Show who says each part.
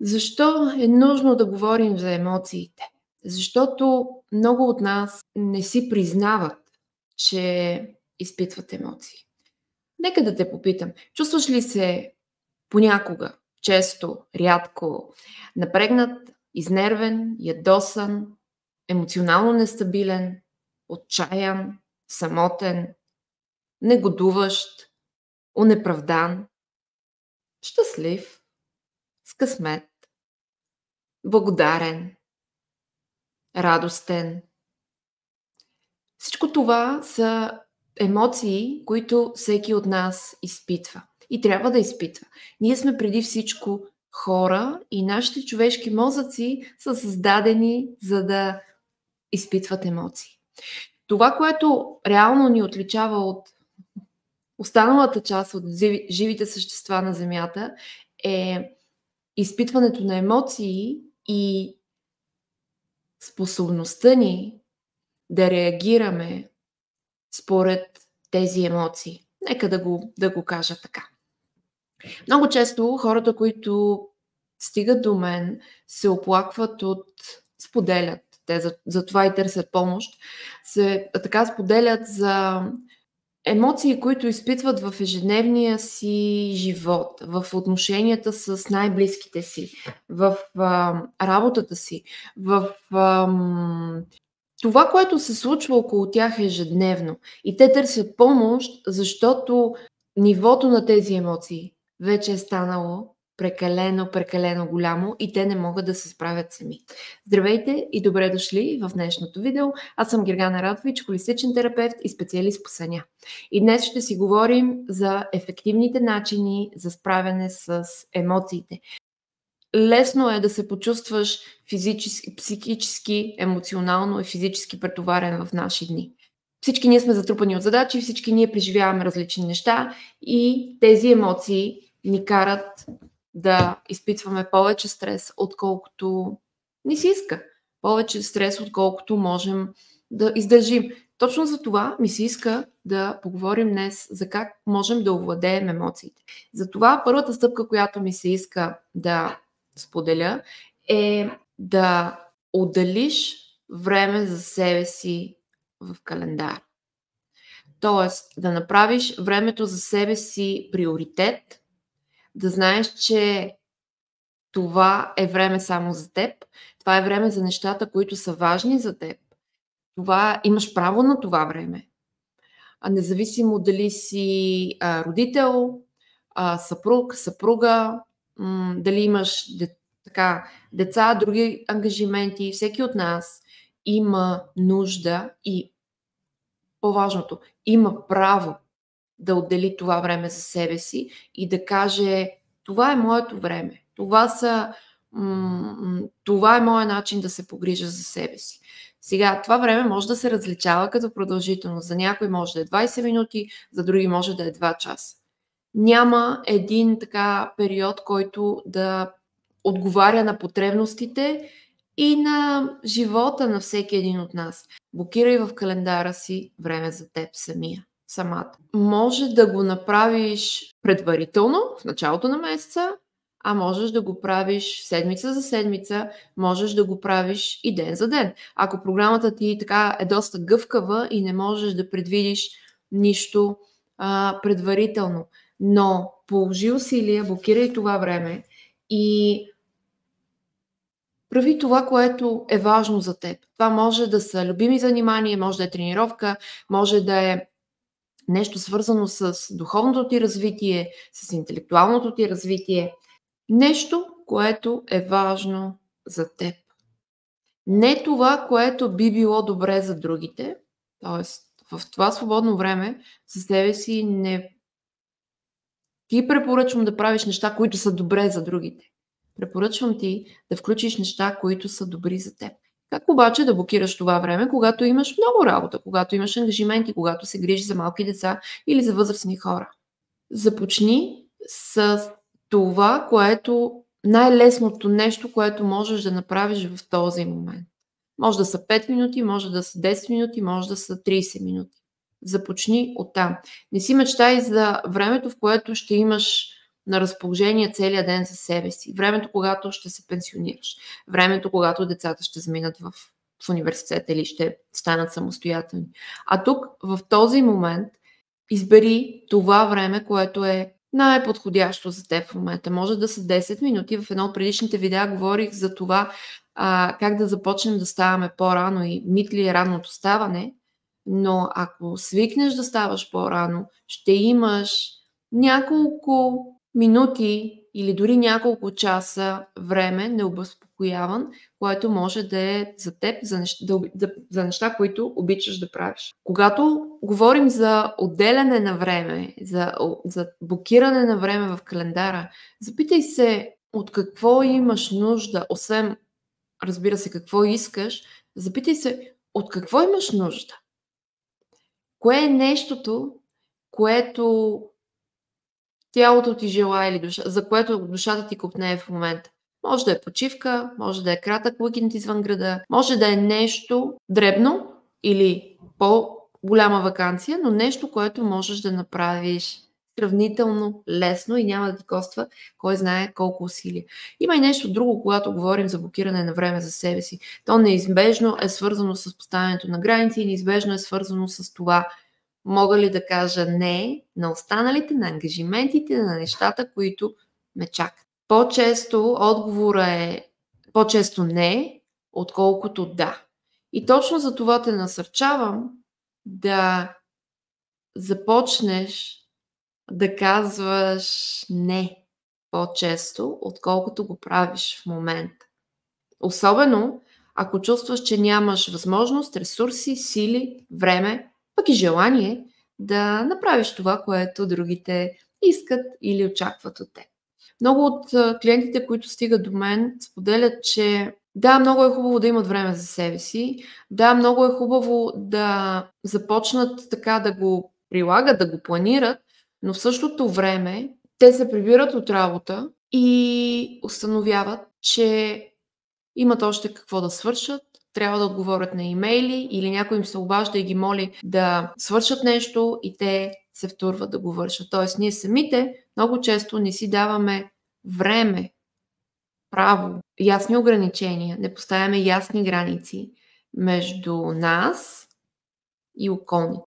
Speaker 1: Защо е нужно да говорим за емоциите? Защото много от нас не си признават, че изпитват емоции. Нека да те попитам, чувстваш ли се понякога, често, рядко, напрегнат, изнервен, ядосан, емоционално нестабилен, отчаян, самотен, негодуващ, унеправдан, щастлив, с късмет, благодарен, радостен? Всичко това са емоции, които всеки от нас изпитва и трябва да изпитва. Ние сме преди всичко хора и нашите човешки мозъци са създадени за да изпитват емоции. Това, което реално ни отличава от останалата част от живите същества на Земята, е изпитването на емоции и способността ни да реагираме според тези емоции. Нека да го кажа така. Много често хората, които стигат до мен, се оплакват споделят, те за това и търсят помощ, така споделят за емоции, които изпитват в ежедневния си живот, в отношенията с най-близките си, в работата си, в това, което се случва около тях ежедневно. И те търсят помощ, защото нивото на тези емоции вече е станало прекалено голямо и те не могат да се справят сами. Здравейте и добре дошли в днешното видео. Аз съм Гергана Радович, холистичен терапевт и специалист по съня. И днес ще си говорим за ефективните начини за справяне с емоциите. Лесно е да се почувстваш физически, психически, емоционално и физически претоварен в наши дни. Всички ние сме затрупани от задачи, всички ние преживяваме различни неща и тези емоции ни карат да изпитваме повече стрес, отколкото ни се иска. Повече стрес, отколкото можем да издържим. Точно за това ми се иска да поговорим днес за как можем да овладеем емоциите. Затова първата стъпка, която ми се иска да споделя, е да отделиш време за себе си в календар. Тоест да направиш времето за себе си приоритет, да знаеш, че това е време само за теб, това е време за нещата, които са важни за теб. Имаш право на това време. Независимо дали си родител, съпруг, съпруга, дали имаш деца, други ангажименти, всеки от нас има нужда и по-важното, има право да отдели това време за себе си и да каже: това е моето време, това е моят начин да се погрижа за себе си. Сега, това време може да се различава като продължителност. За някой може да е 20 минути, за други може да е 2 часа. Няма един период, който да отговаря на потребностите и на живота на всеки един от нас. Блокирай в календара си време за теб самата. Може да го направиш предварително, в началото на месеца, а можеш да го правиш седмица за седмица, можеш да го правиш и ден за ден. Ако програмата ти е доста гъвкава и не можеш да предвидиш нищо предварително, но положи усилия, блокирай това време и прави това, което е важно за теб. Това може да са любими занимания, може да е тренировка, може да е нещо свързано с духовното ти развитие, с интелектуалното ти развитие. Нещо, което е важно за теб. Не това, което би било добре за другите, т.е. в това свободно време за себе си не ти препоръчвам да правиш неща, които са добре за другите. Препоръчвам ти да включиш неща, които са добри за теб. Как обаче да блокираш това време, когато имаш много работа, когато имаш ангажименти, когато се грижиш за малки деца или за възрастни хора? Започни с това, което най-лесното нещо, което можеш да направиш в този момент. Може да са 5 минути, може да са 10 минути, може да са 30 минути. Започни оттам. Не си мечтай за времето, в което ще имаш на разположение целия ден за себе си. Времето, когато ще се пенсионираш. Времето, когато децата ще заминат в университета или ще станат самостоятелни. А тук, в този момент, избери това време, което е най-подходящо за теб в момента. Може да са 10 минути. В едно от предишните видеа говорих за това как да започнем да ставаме по-рано и мит ли е ранното ставане, но ако свикнеш да ставаш по-рано, ще имаш няколко минути или дори няколко часа време необезпокояван, което може да е за теб, за неща, които обичаш да правиш. Когато говорим за отделяне на време, за блокиране на време в календара, запитай се от какво имаш нужда, освен, разбира се, какво искаш, запитай се от какво имаш нужда. Кое е нещото, което тялото ти желае или за което душата ти копнее в момента? Може да е почивка, може да е кратък уикенд извън града, може да е нещо дребно или по-голяма ваканция, но нещо, което можеш да направиш сравнително лесно и няма да ти коства кой знае колко усилия. Има и нещо друго, когато говорим за блокиране на време за себе си. То неизбежно е свързано с поставянето на граници и неизбежно е свързано с това мога ли да кажа не на останалите, на ангажиментите, на нещата, които ме чакат. По-често отговора е по-често не, отколкото да. И точно за това те насърчавам да започнеш да казваш не по-често, отколкото го правиш в момента. Особено ако чувстваш, че нямаш възможност, ресурси, сили, време, пък и желание да направиш това, което другите искат или очакват от теб. Много от клиентите, които стигат до мен, споделят, че да, много е хубаво да имат време за себе си, да, много е хубаво да започнат така да го прилагат, да го планират, но в същото време те се прибират от работа и установяват, че имат още какво да свършат, трябва да отговорят на имейли или някой им се обажда и ги моли да свършат нещо и те се втурват да го вършат. Тоест ние самите много често не си даваме време, право, ясни ограничения, не поставяме ясни граници между нас и околните.